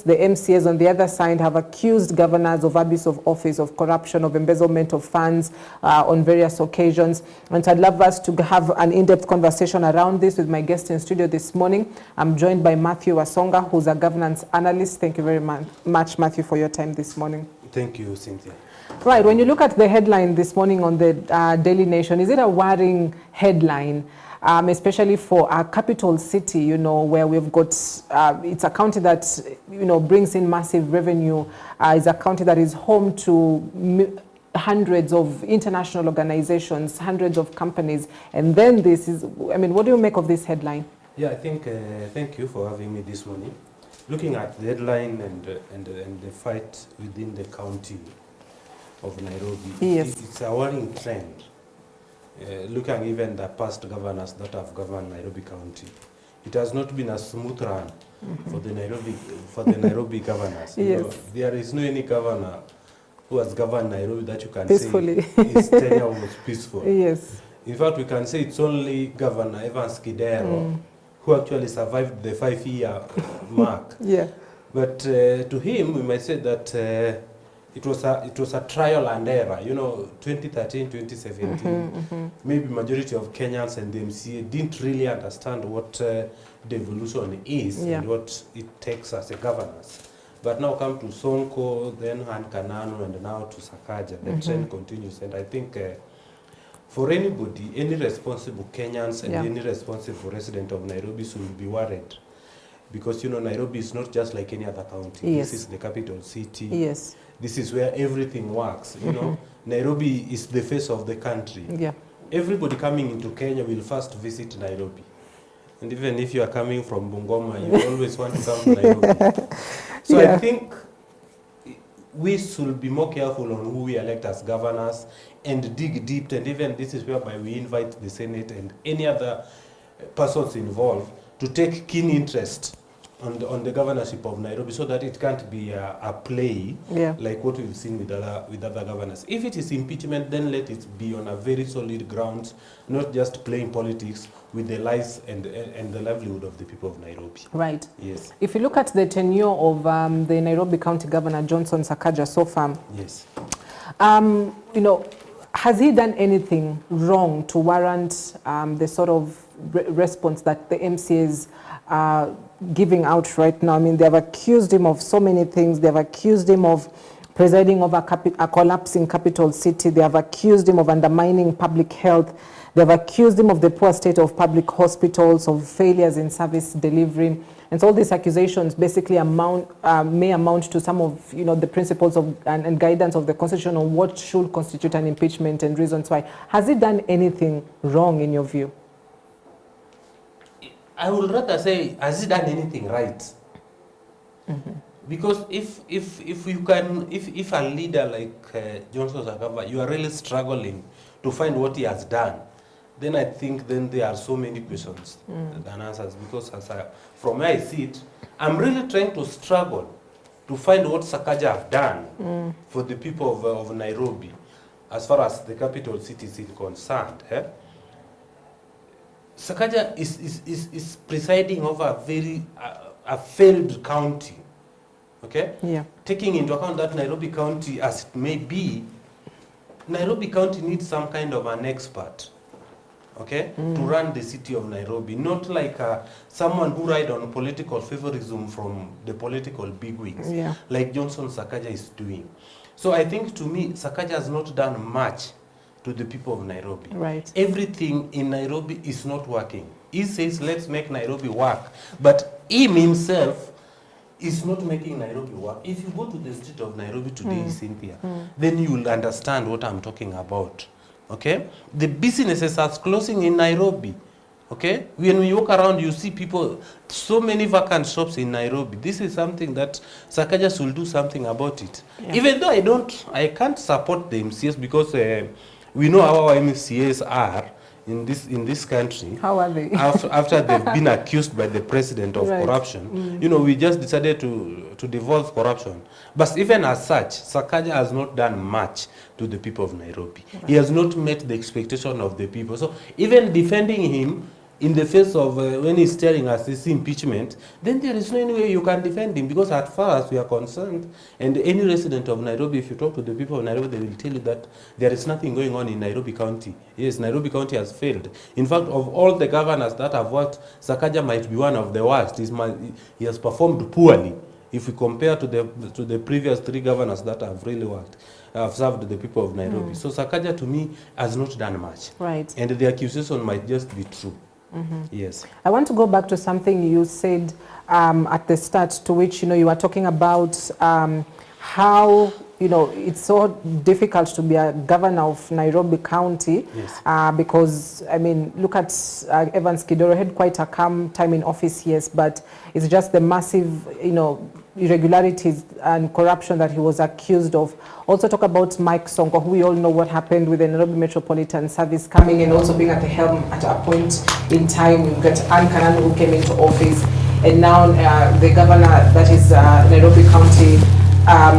The MCAs on the other side have accused governors of abuse of office, of corruption, of embezzlement of funds on various occasions. And so I'd love us to have an in-depth conversation around this with my guest in studio this morning. I'm joined by Mathew Wasonga, who's a governance analyst. Thank you very much, Mathew, for your time this morning. Thank you, Cynthia. Right, when you look at the headline this morning on the Daily Nation, is it a worrying headline? Especially for our capital city, you know, where we've got, it's a county that, you know, brings in massive revenue. It's a county that is home to hundreds of international organizations, hundreds of companies. And then this is, I mean, what do you make of this headline? Yeah, I think, thank you for having me this morning. Looking at the headline and the fight within the county of Nairobi, yes, it's a worrying trend. Looking even the past governors that have governed Nairobi County, it has not been a smooth run for the Nairobi governors. Yes. You know, there is no any governor who has governed Nairobi that you can peacefully say his tenure was peaceful. Yes. In fact, we can say it's only Governor Evans Kidero who actually survived the 5-year mark. Yeah. But to him, we might say that it was a trial and error. You know, 2013, 2017, maybe majority of Kenyans and the MCA didn't really understand what devolution is and what it takes as a governance. But now come to Sonko, then Kananu, and now to Sakaja. The trend continues, and I think for anybody, any responsible Kenyans and any responsible resident of Nairobi should be worried. Because, you know, Nairobi is not just like any other county. Yes. This is the capital city. Yes. This is where everything works. You know, Nairobi is the face of the country. Yeah. Everybody coming into Kenya will first visit Nairobi. And even if you are coming from Bungoma, you always want to come to Nairobi. So I think we should be more careful on who we elect as governors and dig deep. And even this is whereby we invite the Senate and any other persons involved to take keen interest on the governorship of Nairobi, so that it can't be a play like what we've seen with other governors. If it is impeachment, then let it be on a very solid ground, not just playing politics with the lives and the livelihood of the people of Nairobi. Right. Yes. If you look at the tenure of the Nairobi County Governor Johnson Sakaja so far, yes, you know, has he done anything wrong to warrant the sort of response that the MCAs are giving out right now? I mean, they have accused him of so many things. They have accused him of presiding over a collapsing capital city. They have accused him of undermining public health. They have accused him of the poor state of public hospitals, of failures in service delivery. And so all these accusations basically may amount to some of, you know, the principles of and guidance of the Constitution on what should constitute an impeachment and reasons why. Has he done anything wrong in your view? I would rather say, has he done anything right? Because if a leader like Johnson Sakaja, you are really struggling to find what he has done, then I think then there are so many questions than answers. Because from where I see it, I'm really trying to struggle to find what Sakaja have done for the people of Nairobi, as far as the capital city is concerned. Sakaja is presiding over a failed county, okay? Yeah. Taking into account that Nairobi County, as it may be, Nairobi County needs some kind of an expert, okay, to run the city of Nairobi, not like someone who ride on political favorism from the political bigwigs, like Johnson Sakaja is doing. So I think, to me, Sakaja has not done much to the people of Nairobi. Right. Everything in Nairobi is not working. He says, let's make Nairobi work. But him himself is not making Nairobi work. If you go to the street of Nairobi today, Cynthia, then you will understand what I'm talking about. Okay? The businesses are closing in Nairobi. Okay? When we walk around, you see people, so many vacant shops in Nairobi. This is something that Sakaja will do something about it. Yeah. Even though I can't support the MCAs, because we know how our MCAs are in this country. How are they? after they've been accused by the president of corruption. You know, we just decided to devolve corruption. But even as such, Sakaja has not done much to the people of Nairobi. He has not met the expectation of the people. So even defending him in the face of when he's telling us this impeachment, then there is no any way you can defend him, because as far as we are concerned, and any resident of Nairobi, if you talk to the people of Nairobi, they will tell you that there is nothing going on in Nairobi County. Yes, Nairobi County has failed. In fact, of all the governors that have worked, Sakaja might be one of the worst. He has performed poorly if we compare to the previous 3 governors that have really worked. Have served the people of Nairobi. So Sakaja, to me, has not done much. Right. And the accusation might just be true. Yes. I want to go back to something you said at the start, to which, you were talking about how, it's so difficult to be a governor of Nairobi County. Yes. Because, I mean, look at Evans Kidero, had quite a calm time in office, yes, but it's just the massive, irregularities and corruption that he was accused of. Also talk about Mike Sonko, who we all know what happened with the Nairobi Metropolitan Service coming and also being at the helm at a point in time. We've got Ann Kanan, who came into office, and now the governor, that is Nairobi County,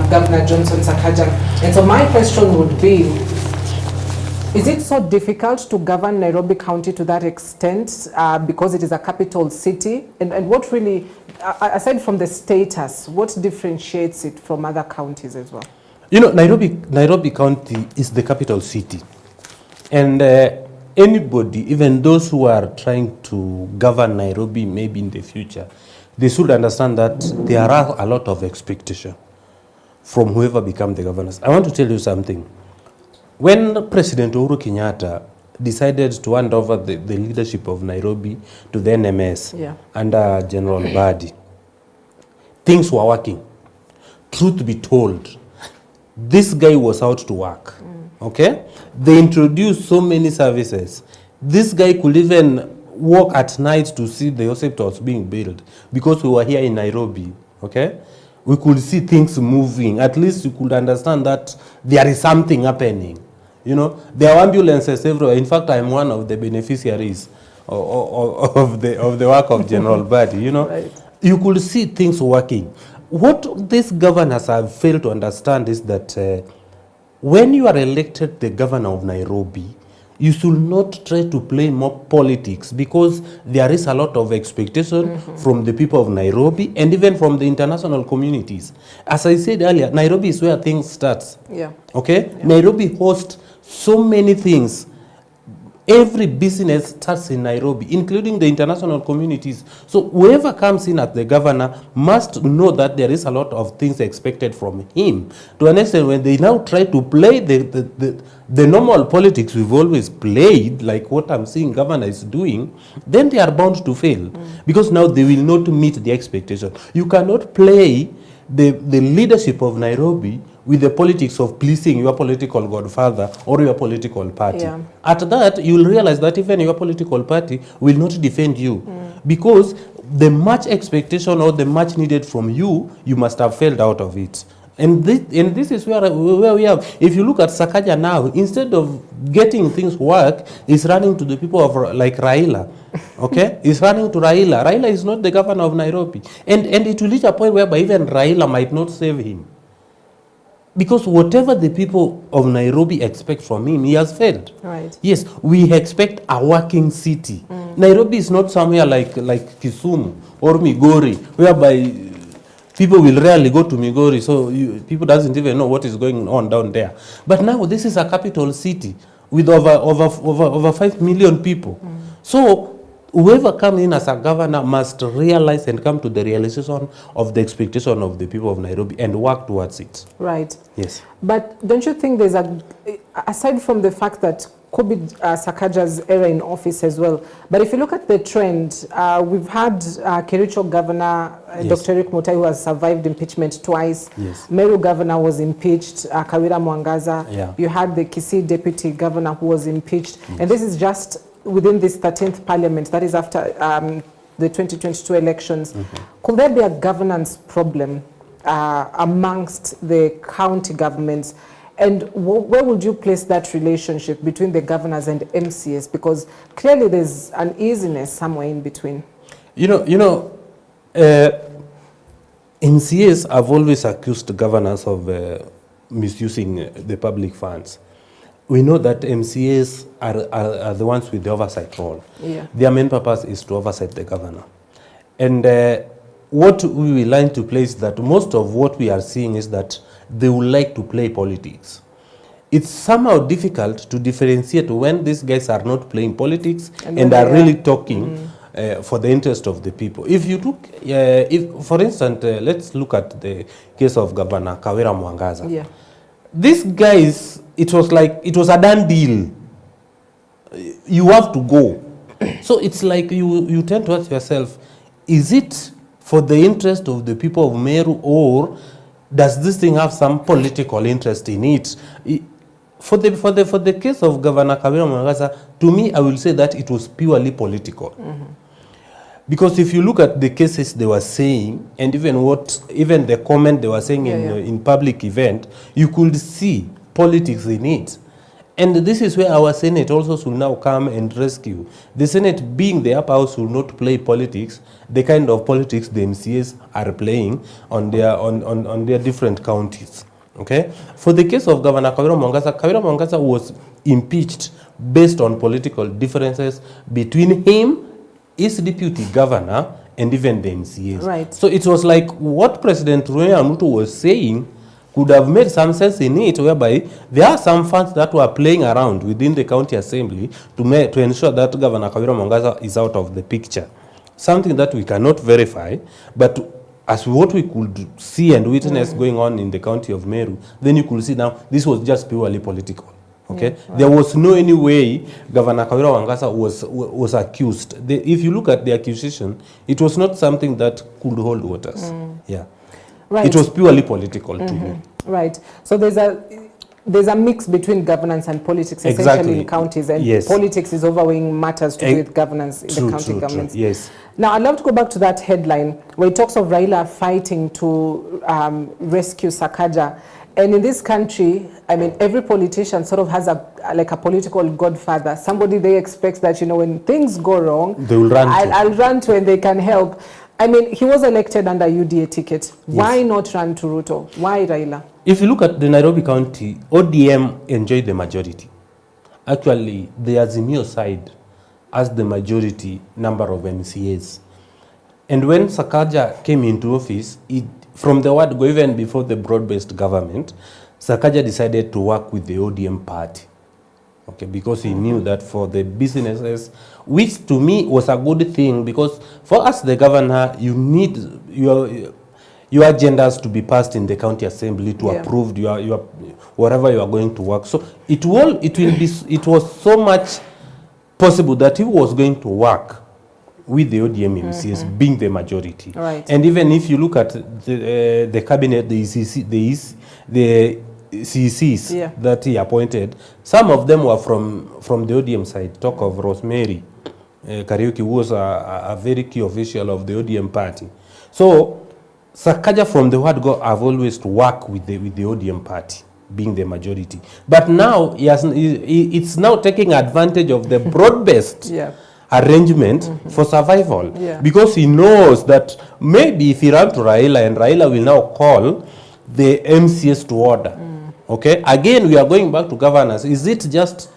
Governor Johnson Sakaja. And so my question would be, is it so difficult to govern Nairobi County to that extent because it is a capital city? And what really, aside from the status, what differentiates it from other counties as well? Nairobi County is the capital city. And anybody, even those who are trying to govern Nairobi maybe in the future, they should understand that there are a lot of expectation from whoever becomes the governors. I want to tell you something. When President Uhuru Kenyatta decided to hand over the leadership of Nairobi to the NMS under General Badi, things were working. Truth be told, this guy was out to work. Okay? They introduced so many services. This guy could even walk at night to see the hospitals being built, because we were here in Nairobi. Okay? We could see things moving. At least you could understand that there is something happening. There are ambulances everywhere. In fact, I'm one of the beneficiaries of the work of General Badi. Right. You could see things working. What these governors have failed to understand is that when you are elected the governor of Nairobi, you should not try to play more politics, because there is a lot of expectation from the people of Nairobi and even from the international communities. As I said earlier, Nairobi is where things start. Yeah. Okay? Yeah. Nairobi hosts so many things. Every business starts in Nairobi, including the international communities. So whoever comes in as the governor must know that there is a lot of things expected from him. To an extent, when they now try to play the normal politics we've always played, like what I'm seeing governor is doing, then they are bound to fail. Because now they will not meet the expectation. You cannot play the leadership of Nairobi with the politics of pleasing your political godfather or your political party. Yeah. At that, you will realize that even your political party will not defend you, because the much expectation or the much needed from you, you must have failed out of it. And this is where we have. If you look at Sakaja now, instead of getting things work, he's running to the people of like Raila. Okay? He's running to Raila. Raila is not the governor of Nairobi. And it will reach a point whereby even Raila might not save him. Because whatever the people of Nairobi expect from him, he has failed. Right. Yes, we expect a working city. Nairobi is not somewhere like Kisumu or Migori, whereby people will rarely go to Migori, so people doesn't even know what is going on down there. But now this is a capital city with over 5 million people. So whoever comes in as a governor must realize and come to the realization of the expectation of the people of Nairobi and work towards it. Right. Yes. But don't you think there's aside from the fact that could be Sakaja's era in office as well, but if you look at the trend, we've had Kericho Governor Dr. Eric Mutai, who has survived impeachment twice. Yes. Meru Governor was impeached, Kawira Mwangaza. Yeah. You had the Kisii Deputy Governor who was impeached. Yes. And this is just within this 13th Parliament, that is after the 2022 elections. Could there be a governance problem amongst the county governments? And where would you place that relationship between the governors and MCS? Because clearly there's uneasiness somewhere in between. MCS have always accused governors of misusing the public funds. we know that MCAs are the ones with the oversight role. Yeah. Their main purpose is to oversight the governor. And what we will learn to play is that most of what we are seeing is that they would like to play politics. It's somehow difficult to differentiate when these guys are not playing politics and are really talking for the interest of the people. If you look, for instance, let's look at the case of Governor Kawira Mwangaza. Yeah. These guys, it was like, it was a done deal. You have to go. So it's like you tend to ask yourself, is it for the interest of the people of Meru, or does this thing have some political interest in it? For the case of Governor Kawira Mwangaza, to me, I will say that it was purely political. Because if you look at the cases they were saying, and even the comment they were saying in public event, you could see politics in it. And this is where our Senate also should now come and rescue. The Senate, being the upper house, should not play politics, the kind of politics the MCAs are playing on their different counties. Okay? For the case of Governor Kawira Mwangaza was impeached based on political differences between him, his deputy governor, and even the MCAs. Right. So it was like what President William Ruto was saying could have made some sense in it, whereby there are some funds that were playing around within the county assembly to ensure that Governor Kawira Mwangaza is out of the picture. Something that we cannot verify, but as what we could see and witness going on in the county of Meru, then you could see now this was just purely political. Okay, right. There was no any way Governor Kawira Mwangaza was accused. If you look at the accusation, it was not something that could hold waters. Yeah, right. It was purely political to me. Right. So there's a mix between governance and politics, essentially in counties, and politics is overweighing matters to do with governance in the county governments. Yes. Now, I'd love to go back to that headline where it talks of Raila fighting to rescue Sakaja. And in this country, I mean, every politician sort of has like a political godfather, somebody they expect that, you know, when things go wrong, they will run I'll run to and they can help. I mean, he was elected under UDA ticket. Yes. Why not run to Ruto? Why Raila? If you look at the Nairobi County, ODM enjoyed the majority. Actually, the Azimio side has the majority number of MCAs. And when Sakaja came into office, from the word go, even before the broad-based government, Sakaja decided to work with the ODM party. Okay, because he knew that for the businesses, which to me was a good thing, because for us, the governor, you need your agendas to be passed in the county assembly to approve your whatever you are going to work. So it was so much possible that he was going to work with the ODM MCs being the majority. Right. And even if you look at the cabinet, the CCs that he appointed, some of them were from the ODM side. Talk of Rosemary Kariuki, who was a very key official of the ODM party. So Sakaja, from the word go, have always to work with the ODM party being the majority. But now it's now taking advantage of the broad-based arrangement for survival, because he knows that maybe if he runs to Raila, and Raila will now call the MCS to order. Okay, again we are going back to governance. Is it just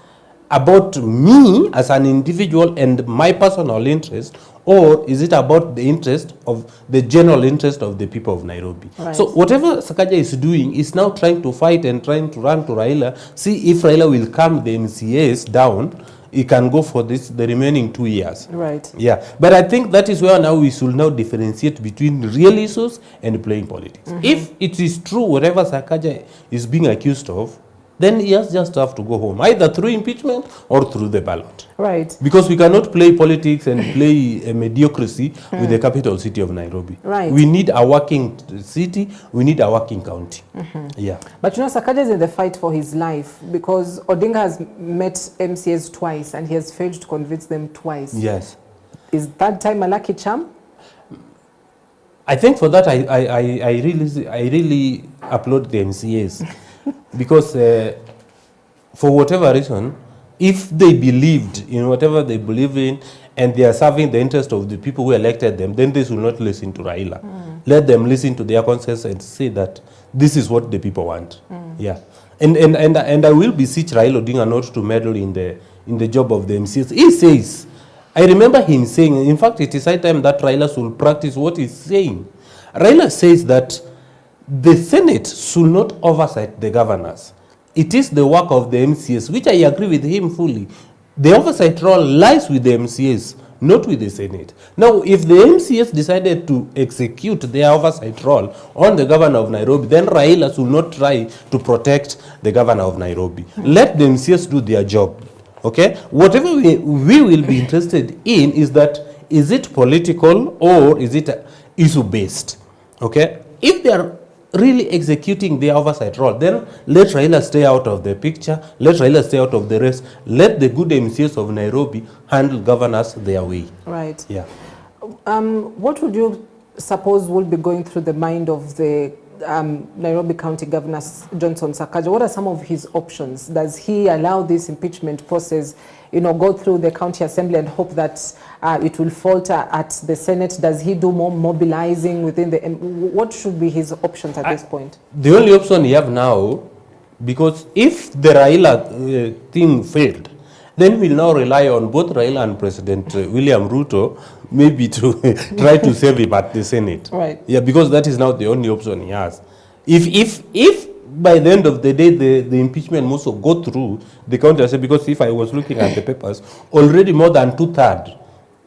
about me as an individual and my personal interest, or is it about the interest of the general interest of the people of Nairobi? Right. So whatever Sakaja is doing is now trying to fight and trying to run to Raila, see if Raila will calm the MCAs down. He can go for the remaining 2 years. Right. Yeah. But I think that is where now we should now differentiate between real issues and playing politics. If it is true whatever Sakaja is being accused of, then he has just have to go home, either through impeachment or through the ballot. Right. Because we cannot play politics and play a mediocrity with the capital city of Nairobi. Right. We need a working city, we need a working county. Yeah. But you know, Sakaja is in the fight for his life, because Odinga has met MCAs twice and he has failed to convince them twice. Yes. Is that time a lucky charm? I think for that I really applaud the MCAs. Because for whatever reason, if they believed in whatever they believe in and they are serving the interest of the people who elected them, then they should not listen to Raila. Let them listen to their conscience and say that this is what the people want. Yeah. And I will beseech Raila Odinga not to meddle in the job of the MCS. He says, I remember him saying, in fact, it is high time that Raila should practice what he's saying. Raila says that the Senate should not oversight the governors. It is the work of the MCS, which I agree with him fully. The oversight role lies with the MCS, not with the Senate. Now, if the MCS decided to execute their oversight role on the governor of Nairobi, then Raila should not try to protect the governor of Nairobi. Let the MCS do their job. Okay? Whatever we will be interested in is that, is it political or is it issue-based? Okay? If they are really executing their oversight role, then let Raila stay out of the picture, let Raila stay out of the race, let the good MCS of Nairobi handle governors their way. Right. Yeah. What would you suppose will be going through the mind of the Nairobi County Governor Johnson Sakaja? What are some of his options? Does he allow this impeachment process, go through the county assembly and hope that it will falter at the Senate? Does he do more mobilizing within the... What should be his options at this point? The only option he have now, because if the Raila thing failed, then we'll now rely on both Raila and President William Ruto maybe to try to save him at the Senate. Right. Yeah, because that is now the only option he has. If by the end of the day the impeachment must go through the county assembly, because if I was looking at the papers, already more than 2/3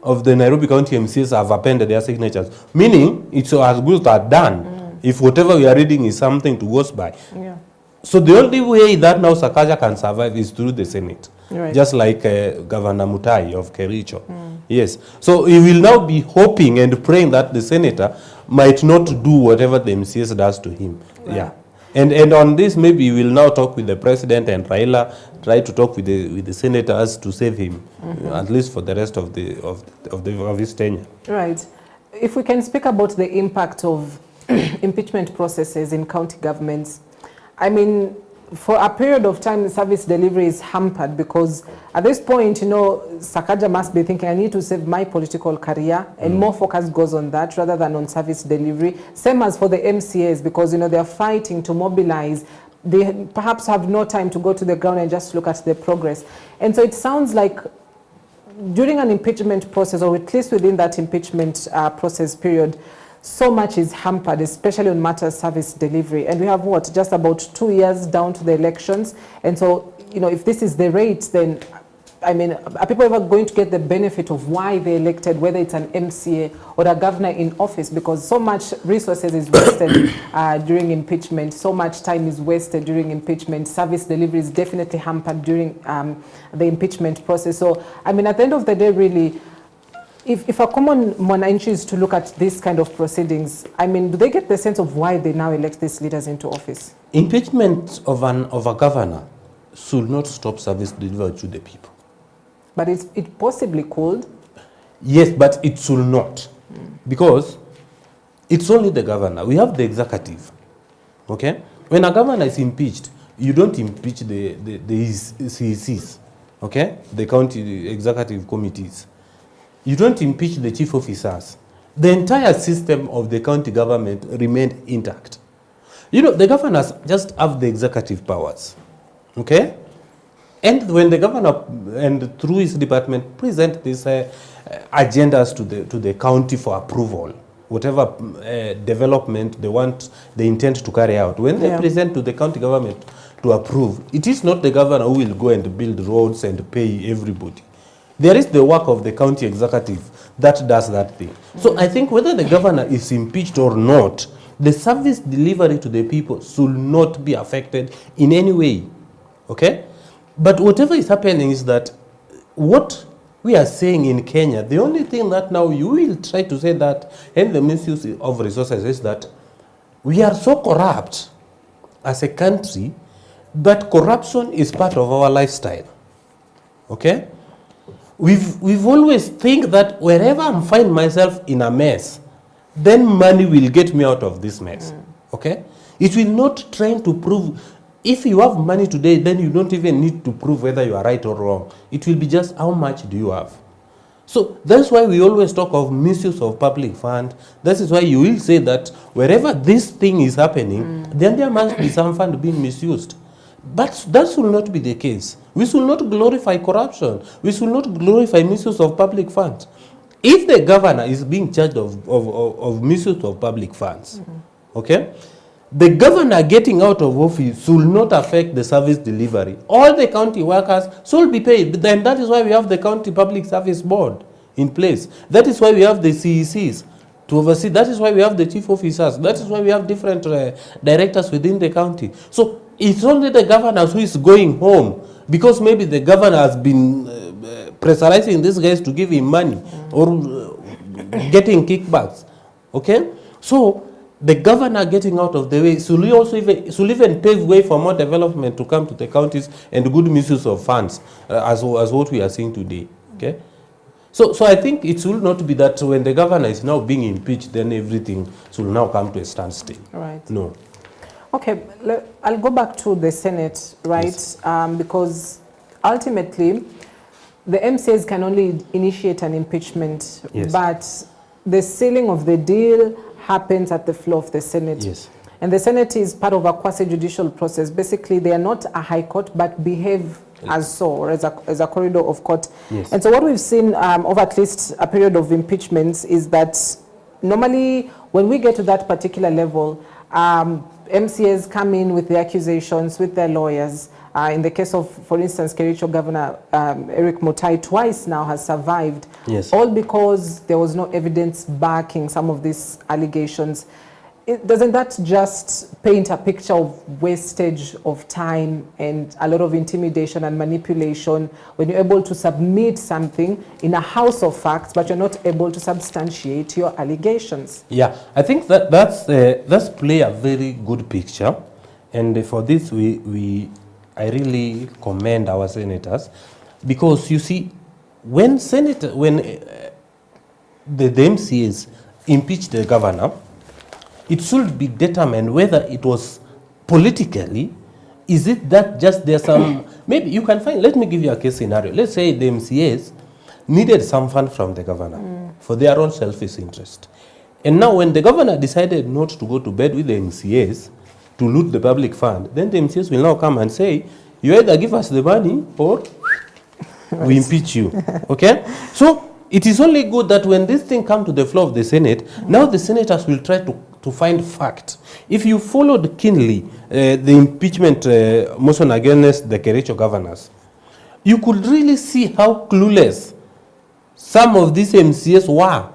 of the Nairobi County MCs have appended their signatures, meaning it's as good as done if whatever we are reading is something to go by. Yeah. So the only way that now Sakaja can survive is through the Senate. Right. Just like Governor Mutai of Kericho. Yes. So he will now be hoping and praying that the senator might not do whatever the MCS does to him. Right. Yeah. And on this, maybe we will now talk with the president and Raila, try to talk with the senators to save him, at least for the rest of his tenure. Right. If we can speak about the impact of impeachment processes in county governments, I mean, for a period of time, service delivery is hampered because at this point, Sakaja must be thinking, I need to save my political career, and more focus goes on that rather than on service delivery. Same as for the MCAs, because, they are fighting to mobilize. They perhaps have no time to go to the ground and just look at the progress. And so it sounds like during an impeachment process, or at least within that impeachment process period, so much is hampered, especially on matters service delivery. And we have just about 2 years down to the elections. And so, if this is the rate, then, I mean, are people ever going to get the benefit of why they elected, whether it's an MCA or a governor in office? Because so much resources is wasted during impeachment, so much time is wasted during impeachment. Service delivery is definitely hampered during the impeachment process. So, I mean, at the end of the day, really, if a common Mwananchi is to look at this kind of proceedings, I mean, do they get the sense of why they now elect these leaders into office? Impeachment of a governor should not stop service delivery to the people. But it possibly could. Yes, but it should not. Because it's only the governor. We have the executive. Okay? When a governor is impeached, you don't impeach the CECs. Okay? The county executive committees. You don't impeach the chief officers. The entire system of the county government remained intact. The governors just have the executive powers. Okay? And when the governor, and through his department, present these agendas to the county for approval, whatever development they intend to carry out, when they present to the county government to approve, it is not the governor who will go and build roads and pay everybody. There is the work of the county executive that does that thing. So I think whether the governor is impeached or not, the service delivery to the people should not be affected in any way. Okay? But whatever is happening is that what we are saying in Kenya, the only thing that now you will try to say that, and the misuse of resources, is that we are so corrupt as a country that corruption is part of our lifestyle. Okay? We've always think that wherever I find myself in a mess, then money will get me out of this mess. Okay? It will not try to prove. If you have money today, then you don't even need to prove whether you are right or wrong. It will be just how much do you have. So that's why we always talk of misuse of public fund. That is why you will say that wherever this thing is happening, then there must be some fund being misused. But that should not be the case. We should not glorify corruption. We should not glorify misuse of public funds. If the governor is being charged of misuse of public funds, okay, the governor getting out of office should not affect the service delivery. All the county workers should be paid. Then that is why we have the County Public Service Board in place. That is why we have the CECs to oversee. That is why we have the chief officers. That is why we have different directors within the county. So it's only the governor who is going home because maybe the governor has been pressurizing these guys to give him money or getting kickbacks. Okay? So the governor getting out of the way should even pave way for more development to come to the counties and good misuse of funds as what we are seeing today. Okay? So I think it will not be that when the governor is now being impeached, then everything should now come to a standstill. Right. No. Okay, I'll go back to the Senate, right? Yes. Because ultimately, the MCAs can only initiate an impeachment, yes, but the sealing of the deal happens at the floor of the Senate. Yes. And the Senate is part of a quasi-judicial process. Basically, they are not a high court, but behave as so, or as a corridor of court. Yes. And so what we've seen over at least a period of impeachments is that normally when we get to that particular level, MCAs come in with the accusations, with their lawyers. In the case of, for instance, Kericho Governor Eric Mutai twice now has survived, yes, all because there was no evidence backing some of these allegations. Doesn't that just paint a picture of wastage of time and a lot of intimidation and manipulation when you're able to submit something in a house of facts, but you're not able to substantiate your allegations? Yeah, I think that's play a very good picture, and for this I really commend our senators, because you see, when the MCAs impeached the governor, it should be determined whether it was politically, is it that just there's some, maybe you can find, let me give you a case scenario. Let's say the MCAs needed some fund from the governor for their own selfish interest. And now when the governor decided not to go to bed with the MCAs to loot the public fund, then the MCAs will now come and say, you either give us the money or we impeach you. Okay? So it is only good that when this thing comes to the floor of the Senate, now the senators will try to find fact. If you followed keenly the impeachment motion against the Kericho governors, you could really see how clueless some of these MCAs were.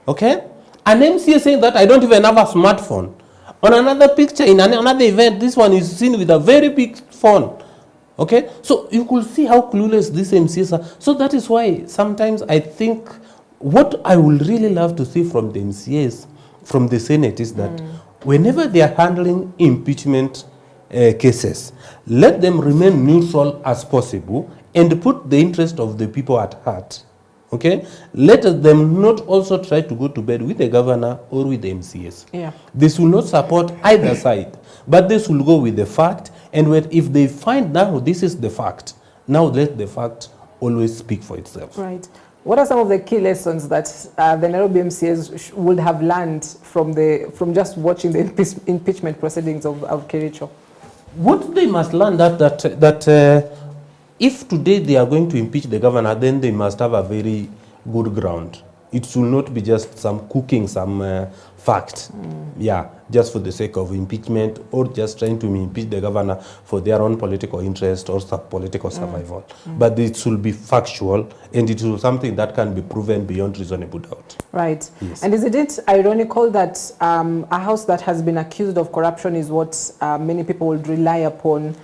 Okay? An MCA saying that I don't even have a smartphone. On another picture, in another event, this one is seen with a very big phone. Okay? So you could see how clueless these MCAs are. So that is why sometimes I think what I would really love to see from the MCAs, from the Senate, is that whenever they are handling impeachment cases, let them remain neutral as possible and put the interest of the people at heart. Okay? Let them not also try to go to bed with the governor or with the MCAs. Yeah. This will not support either side, but this will go with the fact, and if they find now this is the fact, now let the fact always speak for itself. Right. What are some of the key lessons that the Nairobi MCAs would have learned from just watching the impeachment proceedings of Kericho? What they must learn that if today they are going to impeach the governor, then they must have a very good ground. It should not be just some cooking some fact, yeah, just for the sake of impeachment, or just trying to impeach the governor for their own political interest or political survival. But it should be factual, and it is something that can be proven beyond reasonable doubt. Right. Yes. And isn't it ironical that a house that has been accused of corruption is what many people would rely upon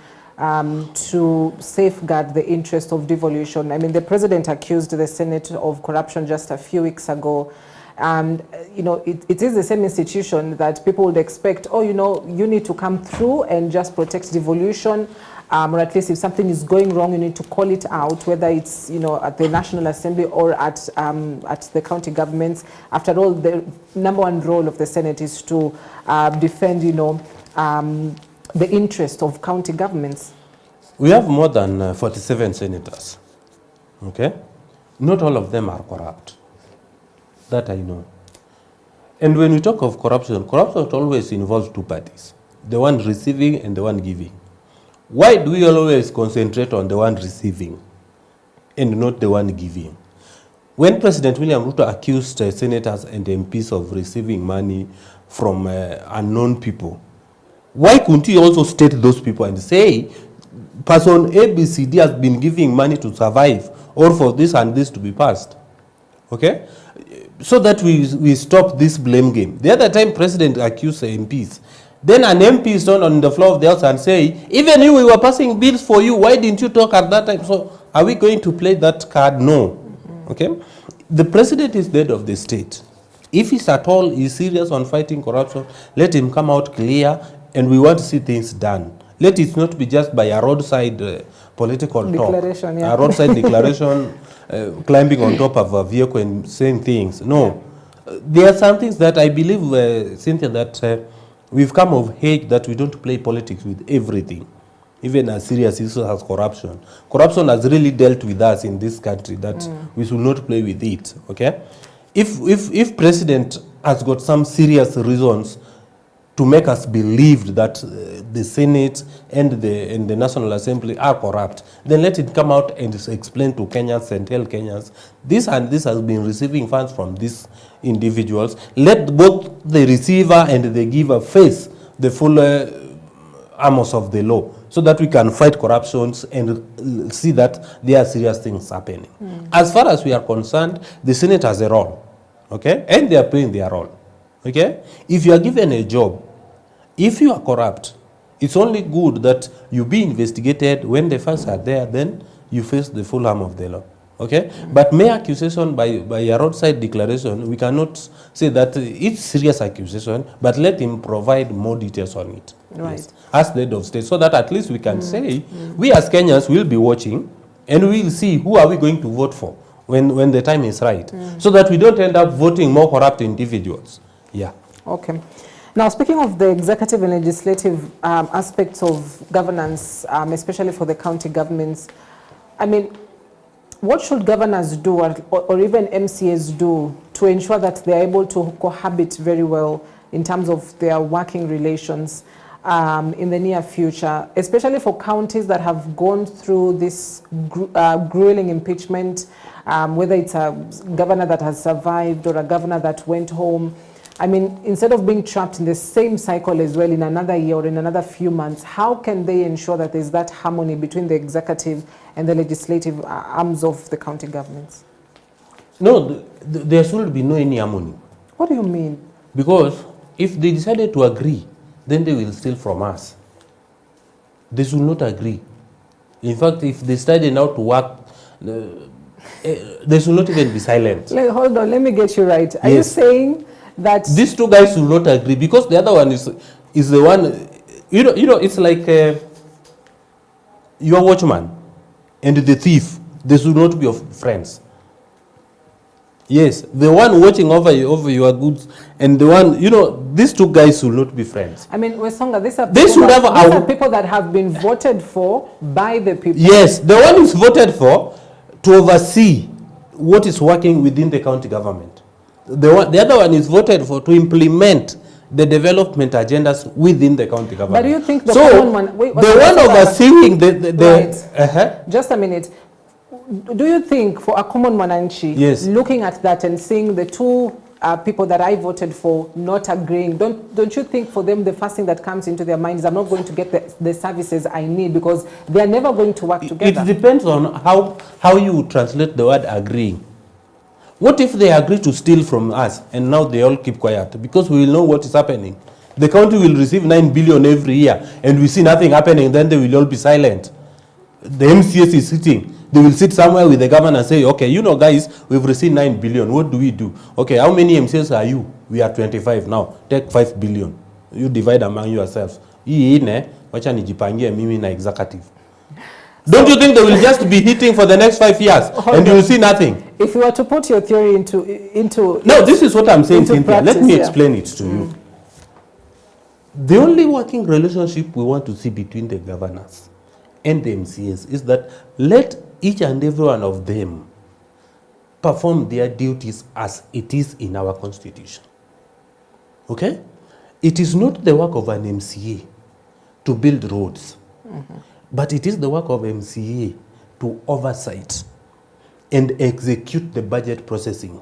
to safeguard the interest of devolution? I mean, the president accused the Senate of corruption just a few weeks ago. And, you know, it is the same institution that people would expect, oh, you know, you need to come through and just protect devolution, or at least if something is going wrong, you need to call it out, whether it's, you know, at the National Assembly or at the county governments. After all, the number one role of the Senate is to defend, you know, the interest of county governments. We have more than 47 senators, okay? Not all of them are corrupt. That I know. And when we talk of corruption, corruption always involves two parties, the one receiving and the one giving. Why do we always concentrate on the one receiving and not the one giving? When President William Ruto accused senators and MPs of receiving money from unknown people, why couldn't he also state those people and say, person ABCD has been giving money to survive or for this and this to be passed? Okay? So that we stop this blame game. The other time President accused MPs, then an MP is on the floor of the house and say, even if we were passing bills for you, why didn't you talk at that time? So are we going to play that card? No. Okay? The president is the head of the state. If he's at all is serious on fighting corruption, let him come out clear, and we want to see things done. Let it not be just by a roadside political declaration, talk, a roadside declaration, climbing on top of a vehicle and saying things. No. There are some things that I believe, Cynthia, that we've come of age that we don't play politics with everything, even as serious issues as corruption. Corruption has really dealt with us in this country, that we should not play with it. Okay, if President has got some serious reasons to make us believe that the Senate and the National Assembly are corrupt, then let it come out and explain to Kenyans and tell Kenyans this and this has been receiving funds from these individuals. Let both the receiver and the giver face the full arms of the law, so that we can fight corruptions and see that there are serious things happening. As far as we are concerned, the Senate has a role, okay, and they are playing their role. Okay, if you are given a job, if you are corrupt, it's only good that you be investigated. When the facts are there, then you face the full arm of the law. Okay, but mere accusation by a roadside declaration, we cannot say that it's serious accusation, but let him provide more details on it. Right. Yes, as the head of state, so that at least we can say, we as Kenyans will be watching, and we'll see who are we going to vote for when the time is right, so that we don't end up voting more corrupt individuals. Yeah. Okay. Now, speaking of the executive and legislative aspects of governance, especially for the county governments, I mean, what should governors do or even MCAs do to ensure that they're able to cohabit very well in terms of their working relations in the near future, especially for counties that have gone through this grueling impeachment, whether it's a governor that has survived or a governor that went home? I mean, instead of being trapped in the same cycle as well in another year or in another few months, how can they ensure that there's that harmony between the executive and the legislative arms of the county governments? No, there should be no any harmony. What do you mean? Because if they decided to agree, then they will steal from us. They should not agree. In fact, if they decided now to work, they should not even be silent. Hold on, let me get you right. Are you saying that these two guys will not agree? Because the other one is the one, you know, it's like your watchman and the thief. They should not be of friends. Yes, the one watching over your goods and the one, you know, these two guys should not be friends. I mean, Wasonga, these are people that have been voted for by the people. Yes, the one who's voted for to oversee what is working within the county government. The other one is voted for to implement the development agendas within the county government. But do you think the common one... Wait, the one overseeing right. Just a minute. Do you think for a common Mwananchi, yes, looking at that and seeing the two people that I voted for not agreeing, don't you think for them the first thing that comes into their mind is I'm not going to get the services I need because they're never going to work together? It depends on how you translate the word agreeing. What if they agree to steal from us and now they all keep quiet? Because we will know what is happening. The county will receive 9 billion every year and we see nothing happening, then they will all be silent. The MCS is sitting. They will sit somewhere with the government and say, okay, you know, guys, we've received 9 billion. What do we do? Okay, how many MCS are you? We are 25 now. Take 5 billion. You divide among yourselves. Wacha nijipangie mimi na executive. Don't you think they will just be hitting for the next 5 years and you will see nothing? If you were to put your theory into no, this is what I'm saying, Cynthia. Practice, let me explain it to you. The only working relationship we want to see between the governors and the MCAs is that let each and every one of them perform their duties as it is in our constitution. Okay? It is not the work of an MCA to build roads, But it is the work of MCA to oversight and execute the budget processing.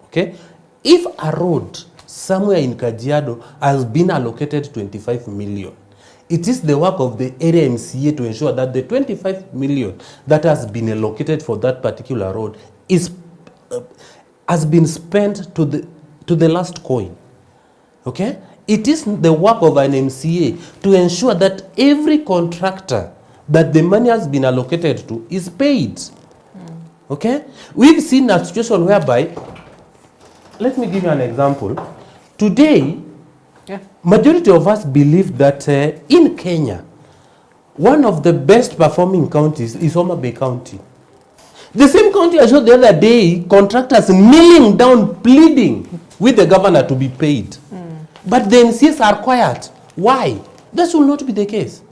Okay? If a road somewhere in Kajiado has been allocated 25 million, it is the work of the area MCA to ensure that the 25 million that has been allocated for that particular road has been spent to the last coin. Okay? It is the work of an MCA to ensure that every contractor that the money has been allocated to is paid. Okay? We've seen a situation whereby, let me give you an example. Today, majority of us believe that in Kenya, one of the best performing counties is Homa Bay County. The same county I showed the other day, contractors kneeling down, pleading with the governor to be paid. But the MCAs are quiet. Why? That will not be the case.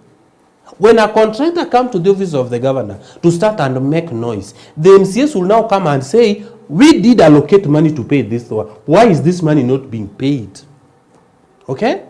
When a contractor comes to the office of the governor to start and make noise, the MCAs will now come and say, we did allocate money to pay this. Why is this money not being paid? Okay?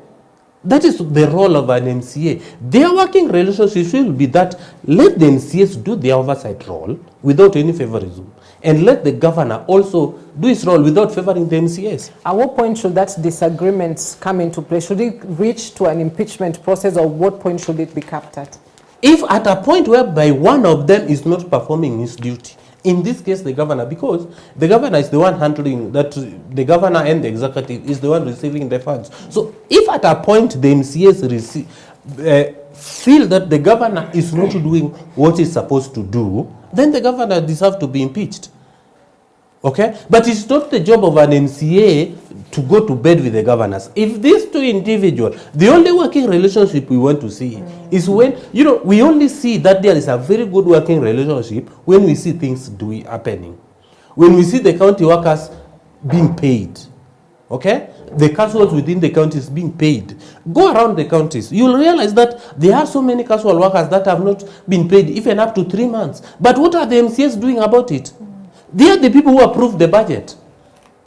That is the role of an MCA. Their working relationship will be that let the MCAs do their oversight role without any favorism, and let the governor also do his role without favoring the MCAs. At what point should that disagreement come into play? Should it reach to an impeachment process, or what point should it be capped at? If at a point whereby one of them is not performing his duty, in this case the governor, because the governor is the one handling that, the governor and the executive is the one receiving the funds. So if at a point the MCAs feel that the governor is not doing what he's supposed to do, then the governor deserves to be impeached. Okay? But it's not the job of an MCA to go to bed with the governors. If these two individuals, the only working relationship we want to see is when, we only see that there is a very good working relationship when we see things happening. When we see the county workers being paid. Okay? The casuals within the counties being paid. Go around the counties. You'll realize that there are so many casual workers that have not been paid even up to 3 months. But what are the MCAs doing about it? They are the people who approve the budget.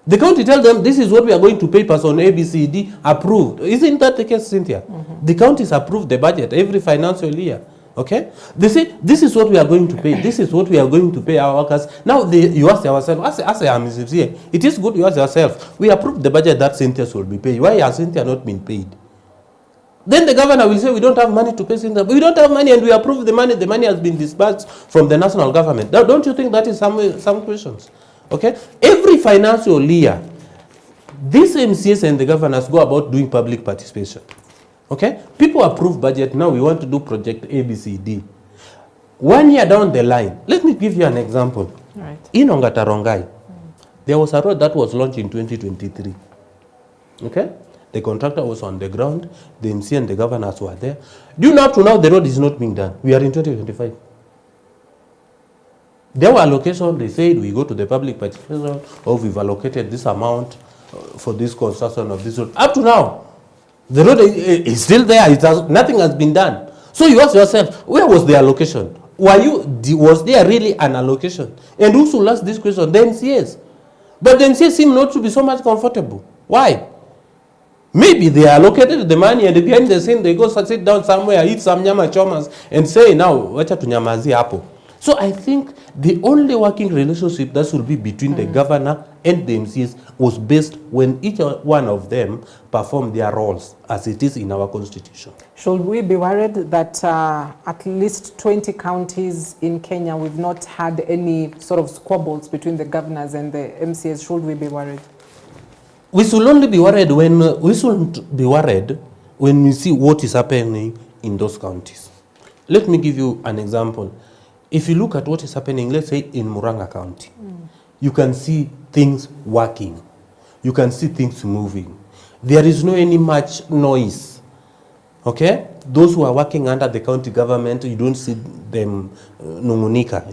The county tells them, this is what we are going to pay person A, B, C, D, approved. Isn't that the case, Cynthia? The counties approve the budget every financial year. Okay? They say, this is what we are going to pay. This is what we are going to pay our workers. Now, you ask yourself, as I am here, it is good you ask yourself, we approve the budget that Cynthia will be paid. Why has Cynthia not been paid? Then the governor will say, we don't have money to pay Cynthia. We don't have money and we approve the money. The money has been disbursed from the national government. Now, don't you think that is some questions? Okay? Every financial year, these MCAs and the governors go about doing public participation. Okay? People approve budget. Now we want to do project A, B, C, D. 1 year down the line, let me give you an example. Right. In Ongatarongai, there was a road that was launched in 2023. Okay? The contractor was on the ground. The MC and the governors were there. Do you know up to now the road is not being done? We are in 2025. There were allocations, they said we go to the public participation, or we've allocated this amount for this construction of this road. Up to now, the road is still there. Nothing has been done. So you ask yourself, where was the allocation? Was there really an allocation? And who should ask this question? The MCAs. But the MCAs seem not to be so much comfortable. Why? Maybe they allocated the money and behind the scene they go sit down somewhere, eat some nyama chomas and say, now, wacha tunyamazi hapo. So I think the only working relationship that should be between the governor and the MCAs was based when each one of them performed their roles as it is in our constitution. Should we be worried that at least 20 counties in Kenya we've not had any sort of squabbles between the governors and the MCAs? Should we be worried? We should only be worried when we see what is happening in those counties. Let me give you an example. If you look at what is happening, let's say in Murang'a County, you can see things working. You can see things moving. There is no any much noise. Okay? Those who are working under the county government, you don't see them nungunika,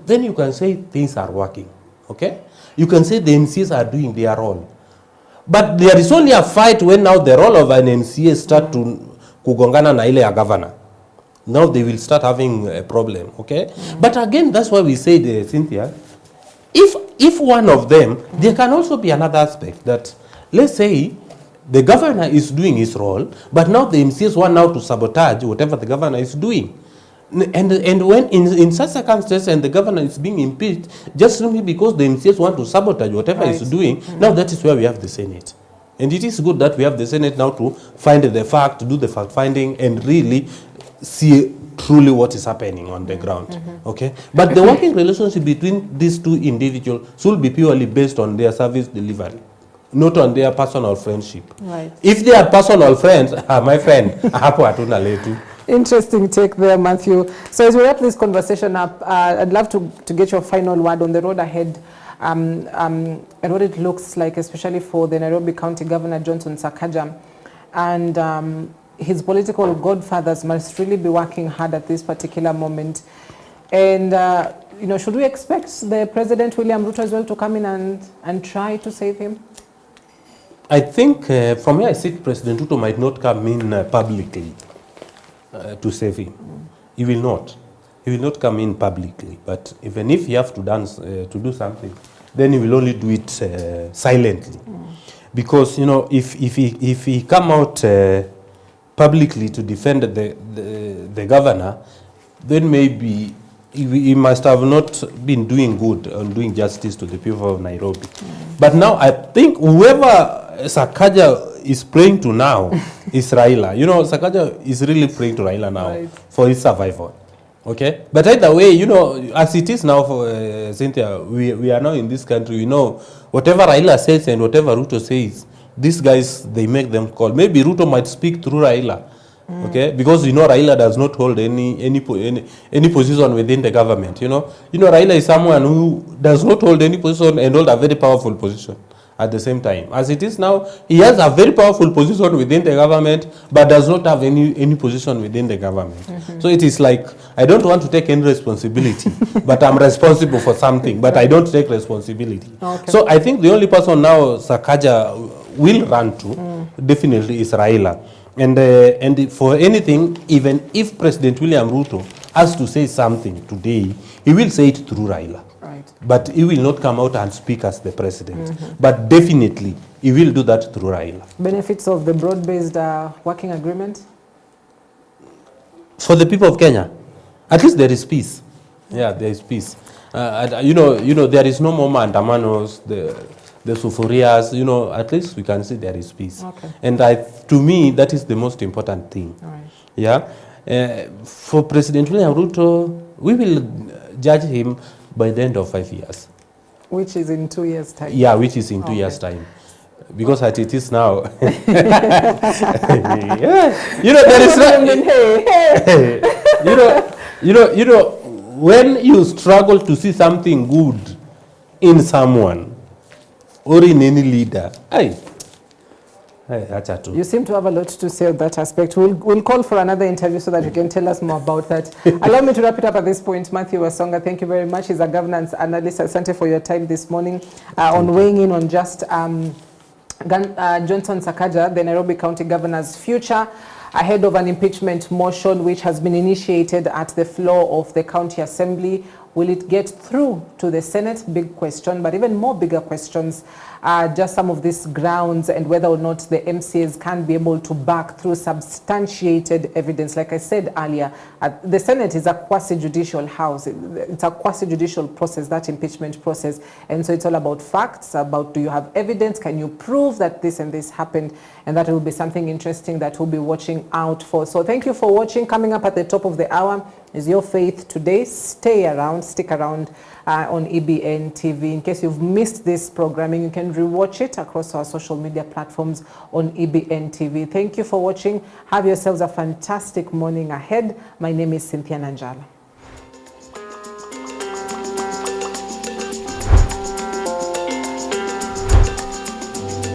Then you can say things are working. Okay? You can say the MCAs are doing their role. But there is only a fight when now the role of an MCA start to kugongana na ile ya governor. Now they will start having a problem, okay? But again, that's why we say, Cynthia, if one of them, there can also be another aspect that, let's say, the governor is doing his role, but now the MCAs want now to sabotage whatever the governor is doing. And when in such circumstances and the governor is being impeached, just simply because the MCS want to sabotage whatever he's doing, now that is where we have the Senate. And it is good that we have the Senate now to find the fact, to do the fact finding, and really see truly what is happening on the ground. Okay? But the working relationship between these two individuals should be purely based on their service delivery, not on their personal friendship. Right. If they are personal friends, my friend, hapo hatuna letu. Interesting take there, Mathew. So as we wrap this conversation up, I'd love to get your final word on the road ahead and what it looks like, especially for the Nairobi County Governor, Johnson Sakaja. And his political godfathers must really be working hard at this particular moment. And, you know, should we expect the President, William Ruto, as well to come in and try to save him? I think from where I sit, President Ruto might not come in publicly to save him. He will not. He will not come in publicly. But even if he have to dance to do something, then he will only do it silently. Because, you know, if he come out publicly to defend the governor, then maybe he must have not been doing good on doing justice to the people of Nairobi. But now I think whoever Sakaja is praying to now is Raila. You know, Sakaja is really praying to Raila now for his survival. Okay? But either way, you know, as it is now for Cynthia, we are now in this country, we know whatever Raila says and whatever Ruto says, these guys, they make them call. Maybe Ruto might speak through Raila. Okay, because you know Raila does not hold any position within the government. You know Raila is someone who does not hold any position and hold a very powerful position at the same time. As it is now, he has a very powerful position within the government, but does not have any position within the government. So it is like, I don't want to take any responsibility, but I'm responsible for something, but I don't take responsibility. Okay. So I think the only person now Sakaja will run to definitely is Raila. And for anything, even if President William Ruto has to say something today, he will say it through Raila. Right. But he will not come out and speak as the president. But definitely, he will do that through Raila. Benefits of the broad-based working agreement? For the people of Kenya, at least there is peace. Yeah, there is peace. You know, there is no more mandamanos, the sufurias, you know, at least we can see there is peace. Okay. And to me, that is the most important thing. All right. Yeah. For President William Ruto, we will judge him by the end of 5 years. Which is in 2 years' time. Yeah, which is in 2 years' time. Because as it is now, you know, there is you know, when you struggle to see something good in someone, or in any leader. You seem to have a lot to say on that aspect. We'll call for another interview so that you can tell us more about that. Allow me to wrap it up at this point. Mathew Wasonga, thank you very much. He's a governance analyst. Asante for your time this morning on weighing in on just Johnson Sakaja, the Nairobi County Governor's future, ahead of an impeachment motion which has been initiated at the floor of the County Assembly. Will it get through to the Senate? Big question, but even more bigger questions are just some of these grounds and whether or not the MCAs can be able to back through substantiated evidence. Like I said earlier, the Senate is a quasi-judicial house. It's a quasi-judicial process, that impeachment process. And so it's all about facts, about do you have evidence? Can you prove that this and this happened? And that will be something interesting that we'll be watching out for. So thank you for watching. Coming up at the top of the hour is Your Faith Today. Stay around, stick around on EBN TV. In case you've missed this programming, you can rewatch it across our social media platforms on EBN TV. Thank you for watching. Have yourselves a fantastic morning ahead. My name is Cynthia Nanjala.